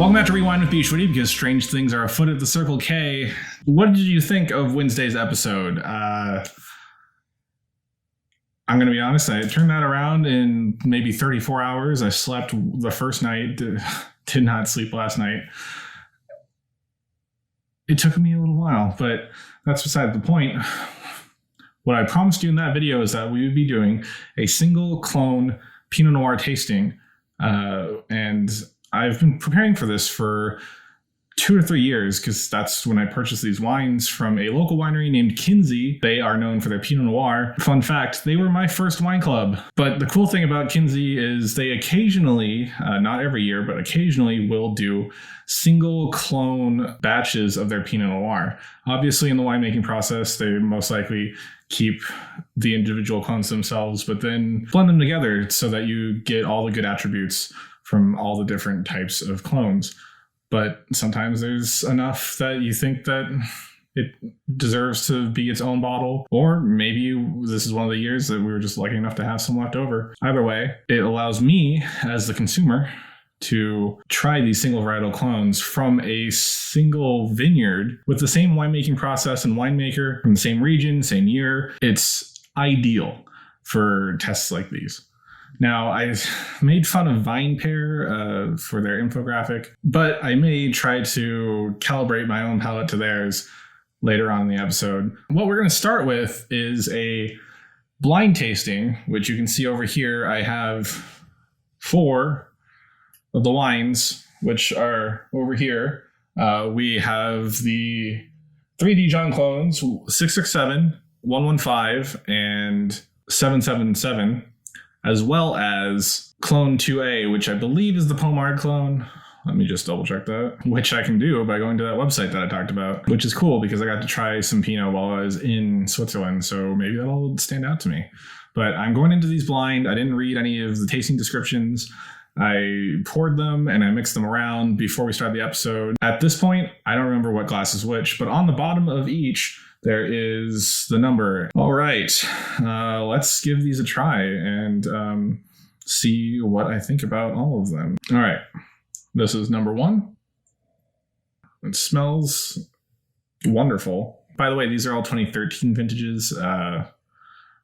Welcome back to Rewind with bschwitty, because strange things are afoot at the Circle K. What did you think of Wednesday's episode? I'm going to be honest, I turned that around in maybe 34 hours. I slept the first night, did not sleep last night. It took me a little while, but that's beside the point. What I promised you in that video is that we would be doing a single clone Pinot Noir tasting, and I've been preparing for this for 2 to 3 years, because that's when I purchased these wines from a local winery named Kynsi. They are known for their Pinot Noir. Fun fact, they were my first wine club. But the cool thing about Kynsi is they occasionally, not every year, but occasionally will do single clone batches of their Pinot Noir. Obviously, in the winemaking process, they most likely keep the individual clones themselves, but then blend them together so that you get all the good attributes from all the different types of clones. But sometimes there's enough that you think that it deserves to be its own bottle, or maybe this is one of the years that we were just lucky enough to have some left over. Either way, it allows me as the consumer to try these single varietal clones from a single vineyard with the same winemaking process and winemaker from the same region, same year. It's ideal for tests like these. Now, I made fun of VinePair for their infographic, but I may try to calibrate my own palate to theirs later on in the episode. What we're going to start with is a blind tasting, which you can see over here. I have 4 of the wines, which are over here. We have the 3 Dijon clones, 667, 115, and 777. As well as clone 2A, which I believe is the Pomard clone. Let me just double check that, which I can do by going to that website that I talked about, which is cool because I got to try some Pinot while I was in Switzerland, so maybe that'll stand out to me. But I'm going into these blind. I didn't read any of the tasting descriptions. I poured them and I mixed them around before we started the episode. At this point, I don't remember what glass is which, but on the bottom of each, there is the number. All right, let's give these a try and see what I think about all of them. All right, this is number 1. It smells wonderful. By the way, these are all 2013 vintages.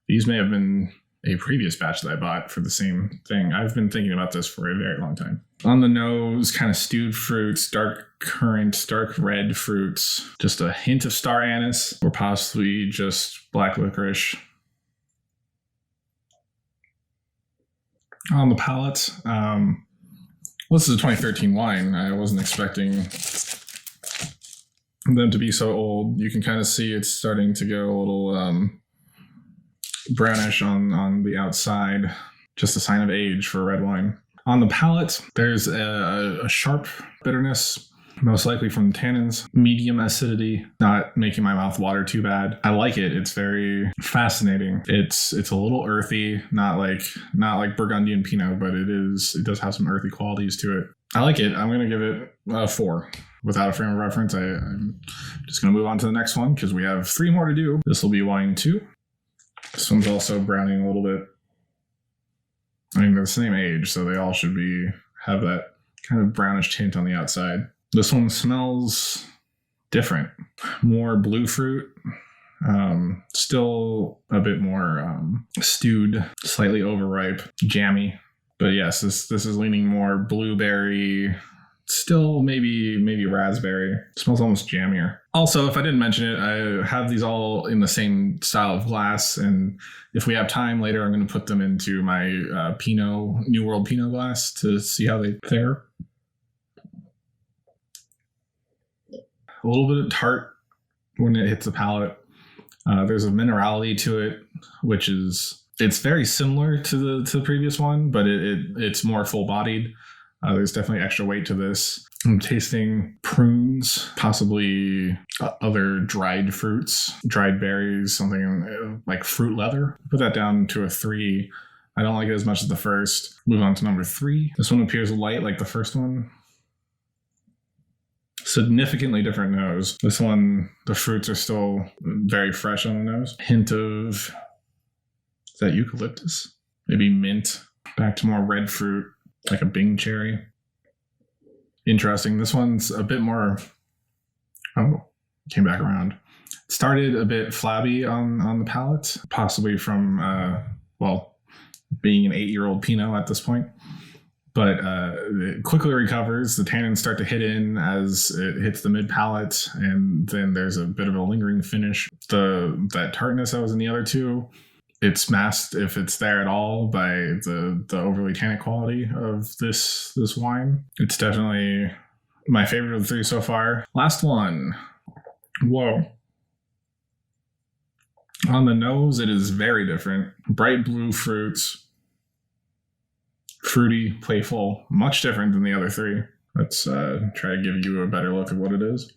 These may have been a previous batch that I bought for the same thing. I've been thinking about this for a very long time. On the nose, kind of stewed fruits, dark currant, dark red fruits, just a hint of star anise, or possibly just black licorice. On the palate, this is a 2013 wine. I wasn't expecting them to be so old. You can kind of see it's starting to go a little brownish on the outside, just a sign of age for red wine. On the palate, there's a sharp bitterness, most likely from the tannins, medium acidity, not making my mouth water too bad. I like it. It's very fascinating. It's a little earthy, not like Burgundian Pinot, but it does have some earthy qualities to it. I like it. I'm going to give it a 4. Without a frame of reference, I'm just going to move on to the next one because we have 3 more to do. This will be wine 2. This one's also browning a little bit. I mean, they're the same age, so they all should have that kind of brownish tint on the outside. This one smells different. More blue fruit. Still a bit more stewed, slightly overripe, jammy. But yes, this is leaning more blueberry. Still maybe raspberry. It smells almost jammier. Also, if I didn't mention it, I have these all in the same style of glass, and if we have time later, I'm going to put them into my Pinot New World Pinot glass to see how they fare. A little bit of tart when it hits the palate. There's a minerality to it, which is It's very similar to the previous one, but it's more full bodied. There's definitely extra weight to this. I'm tasting prunes, possibly other dried fruits, dried berries, something like fruit leather. Put that down to a 3. I don't like it as much as the first. Move on to number 3. This one appears light like the first one. Significantly different nose. This one, the fruits are still very fresh on the nose. Hint of, is that eucalyptus? Maybe mint. Back to more red fruit, like a Bing cherry. Interesting. This one's a bit more, came back around. Started a bit flabby on the palate, possibly from, being an 8-year-old Pinot at this point. But it quickly recovers. The tannins start to hit in as it hits the mid palate, and then there's a bit of a lingering finish. That tartness that was in the other two, it's masked, if it's there at all, by the overly tannic quality of this wine. It's definitely my favorite of the 3 so far. Last one. Whoa. On the nose, it is very different. Bright blue fruits. Fruity, playful, much different than the other 3. Let's try to give you a better look at what it is.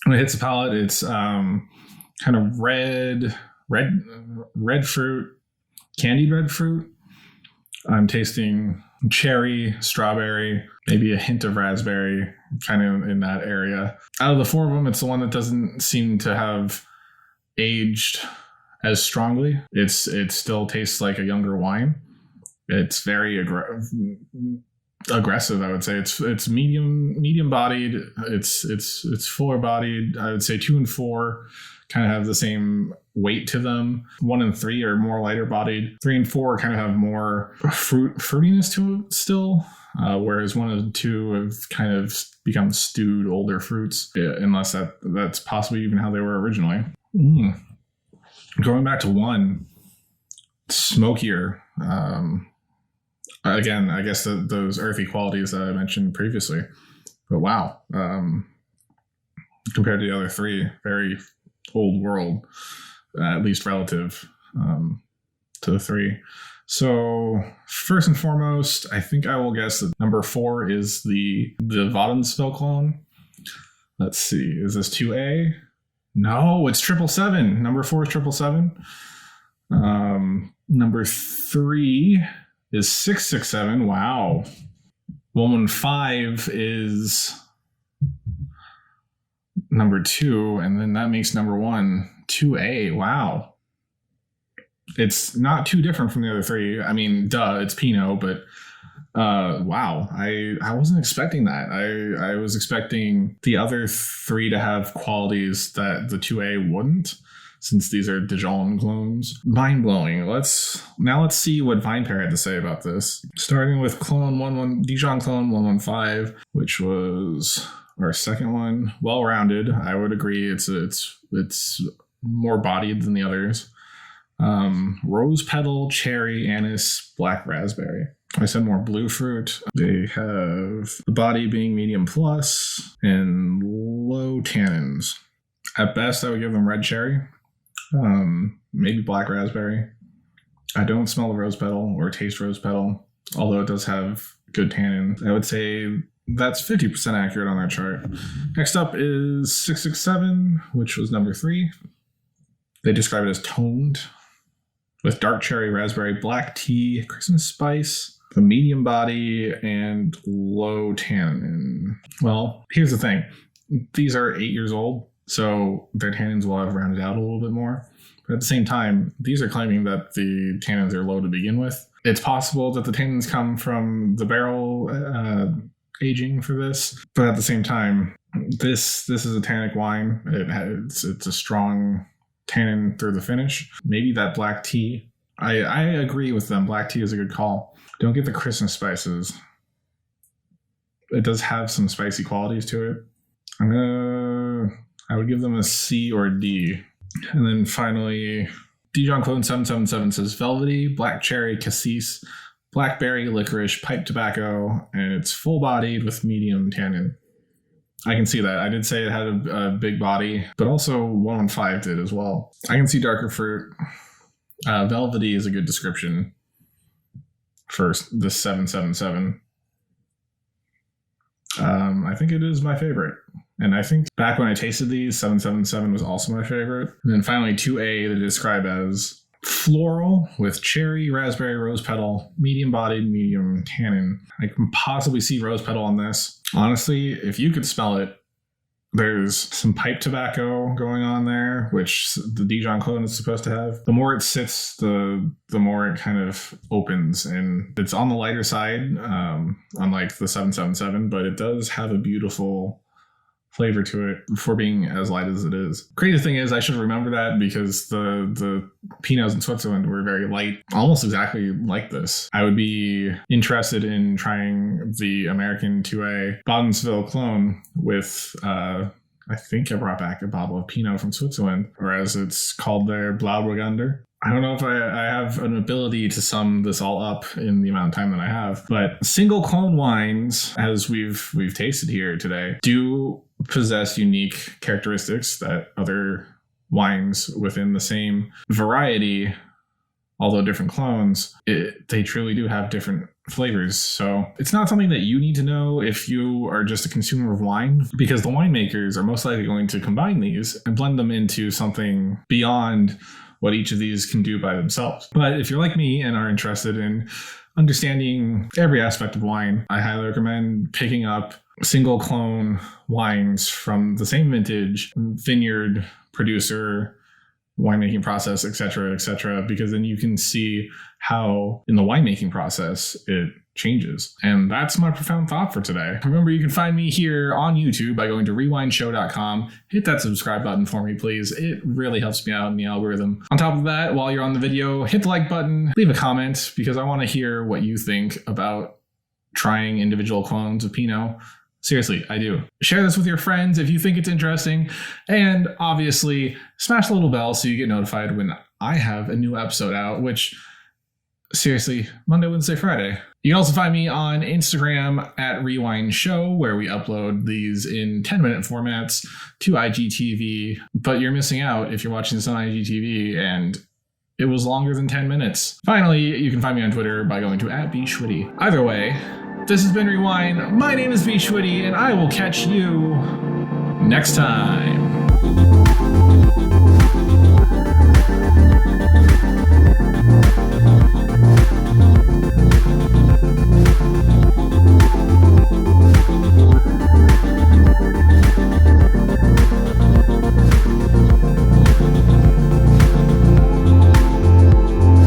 When it hits the palate, it's kind of red fruit, candied red fruit. I'm tasting cherry, strawberry, maybe a hint of raspberry, kind of in that area. Out of the 4 of them, it's the one that doesn't seem to have aged as strongly. It still tastes like a younger wine. It's very aggressive, I would say. It's medium bodied. It's fuller bodied. I would say 2 and 4 kind of have the same weight to them. 1 and 3 are more lighter bodied. 3 and 4 kind of have more fruitiness to it still, whereas 1 and 2 have kind of become stewed older fruits, unless that's possibly even how they were originally. Going back to 1, smokier. Again, I guess those earthy qualities that I mentioned previously. But wow, compared to the other 3, very old world, at least relative to the 3. So first and foremost, I think I will guess that number 4 is the Wadensfeld clone. Let's see, is this 2A? No, it's 777. Number 4 is 777. Number 3 is 667. Wow. 115 is number 2, and then that makes number 1 2A. Wow. It's not too different from the other 3. I mean, duh, it's Pinot, but wow. I wasn't expecting that. I was expecting the other 3 to have qualities that the 2A wouldn't, since these are Dijon clones. Mind-blowing. Let's see what VinePair had to say about this. Starting with Dijon clone 115, which was our second one. Well-rounded. I would agree. It's more bodied than the others. Rose petal, cherry, anise, black raspberry. I said more blue fruit. They have the body being medium plus and low tannins. At best, I would give them red cherry. Maybe black raspberry. I don't smell the rose petal or taste rose petal, although it does have good tannin. I would say that's 50% accurate on that chart. Next up is 667, which was number 3. They describe it as toned with dark cherry, raspberry, black tea, Christmas spice, the medium body, and low tannin. Well, here's the thing. These are 8 years old, so their tannins will have rounded out a little bit more. But at the same time, these are claiming that the tannins are low to begin with. It's possible that the tannins come from the barrel aging for this, but at the same time, this is a tannic wine. It's a strong tannin through the finish. Maybe that black tea. I agree with them. Black tea is a good call. Don't get the Christmas spices. It does have some spicy qualities to it. I would give them a C or a D. And then finally, Dijon Clone 777 says velvety, black cherry, cassis, blackberry, licorice, pipe tobacco, and it's full-bodied with medium tannin. I can see that. I did say it had a big body, but also 115 did as well. I can see darker fruit. Velvety is a good description for the 777. I think it is my favorite. And I think back when I tasted these, 777 was also my favorite. And then finally 2A they describe as floral with cherry, raspberry, rose petal, medium bodied, medium tannin. I can possibly see rose petal on this. Honestly, if you could smell it, there's some pipe tobacco going on there, which the Dijon clone is supposed to have. The more it sits, the more it kind of opens, and it's on the lighter side, unlike the 777, but it does have a beautiful flavor to it for being as light as it is. Crazy thing is, I should remember that because the Pinots in Switzerland were very light, almost exactly like this. I would be interested in trying the American 2A Baudensville clone with, I think I brought back a bottle of Pinot from Switzerland, or as it's called there, Blauburgunder. I don't know if I have an ability to sum this all up in the amount of time that I have, but single clone wines, as we've tasted here today, do possess unique characteristics that other wines within the same variety, although different clones, they truly do have different flavors. So it's not something that you need to know if you are just a consumer of wine, because the winemakers are most likely going to combine these and blend them into something beyond what each of these can do by themselves. But if you're like me and are interested in understanding every aspect of wine, I highly recommend picking up single clone wines from the same vintage, vineyard, producer, winemaking process, etc., because then you can see how in the winemaking process it changes. And that's my profound thought for today. Remember, you can find me here on YouTube by going to rewindshow.com. Hit that subscribe button for me, please. It really helps me out in the algorithm. On top of that, while you're on the video, hit the like button, leave a comment, because I want to hear what you think about trying individual clones of Pinot. Seriously, I do. Share this with your friends if you think it's interesting. And obviously, smash the little bell so you get notified when I have a new episode out, which, seriously, Monday, Wednesday, Friday. You can also find me on Instagram at Rewind Show, where we upload these in 10-minute formats to IGTV. But you're missing out if you're watching this on IGTV, and it was longer than 10 minutes. Finally, you can find me on Twitter by going to @bschwitty. Either way, this has been Rewind. My name is bschwitty, and I will catch you next time.